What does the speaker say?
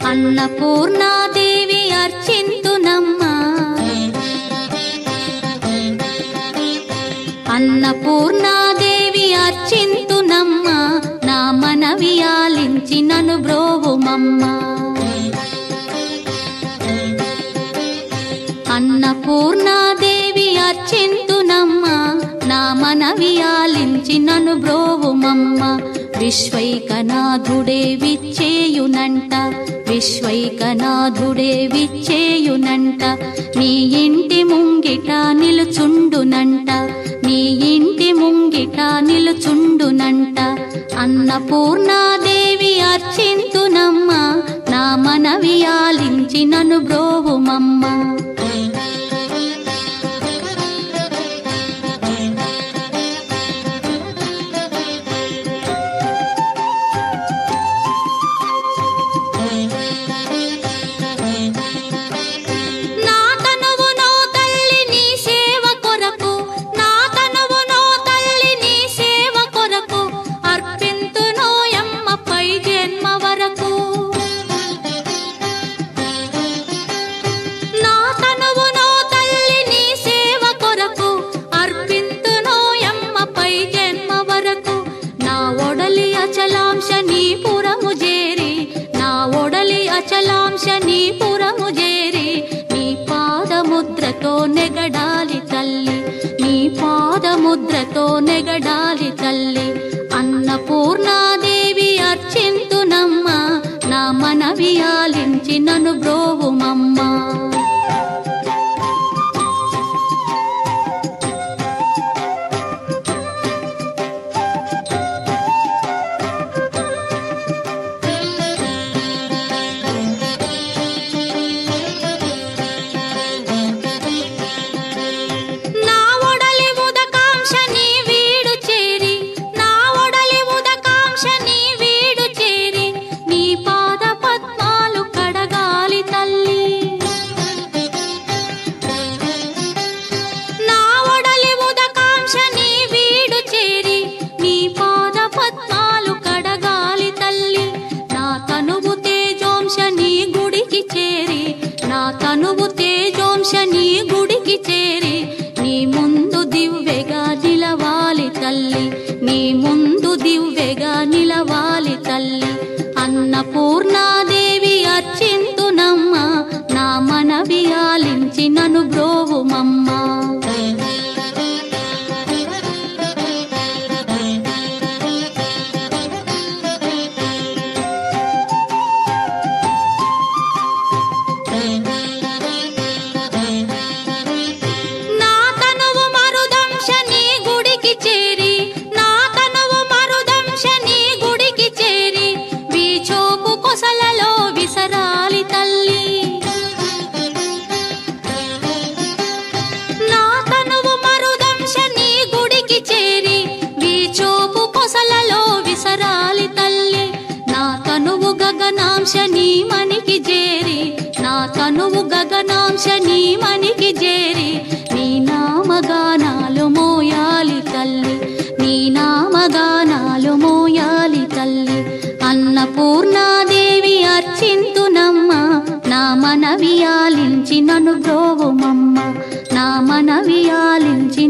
అన్నపూర్ణాదేవి అర్చింతునమ్మా, అన్నపూర్ణాదేవి అర్చింతునమ్మా, నా మనవి ఆలించి నన్ను బ్రోవుమమ్మా. అన్నపూర్ణాదేవి అర్చింతునమ్మా, నా మనవి ఆలించి నన్ను బ్రోవుమమ్మా. విశ్వైకనాథుడే విచ్చేయునంట, విశ్వైకనాథుడే విచ్చేయునంట, నీ ఇంటి ముంగిట నిలుచుండునంట, నీ ఇంటి ముంగిట నిలుచుండునంట. అన్నపూర్ణాదేవి అర్చింతునమ్మా, నా మనవి ఆలించి నన్ను బ్రోవుమమ్మా. అచలాంశనీపురము చేరి నీ పాదముద్రతో నెగడాలి తల్లి, నీ పాదముద్రతో నెగడాలి తల్లి. అన్నపూర్ణాదేవి అర్చింతునమ్మా, నా మనవి ఆలించి నన్ను బ్రోవుమమ్మా. తనువు తేజోంశని గుడికి చేరి నీ ముందు దివ్వెగా నిలవాలి తల్లి, నీ ముందు దివ్వెగా నిలవాలి తల్లి. అన్నపూర్ణాదేవి అర్చింతునమ్మా, నా మనవి ఆలించి నన్ను బ్రోవుమమ్మా. గగనాంశని మనికి చేరి, నా తనువు గగనాంశని మనికి చేరి నీ నామగానాలు మోయాలి తల్లి, నీ నామగానాలు మోయాలి తల్లి. అన్నపూర్ణాదేవి అర్చింతునమ్మా, నా మనవి ఆలించి నన్ను బ్రోవుమమ్మా, నా మనవి ఆలించి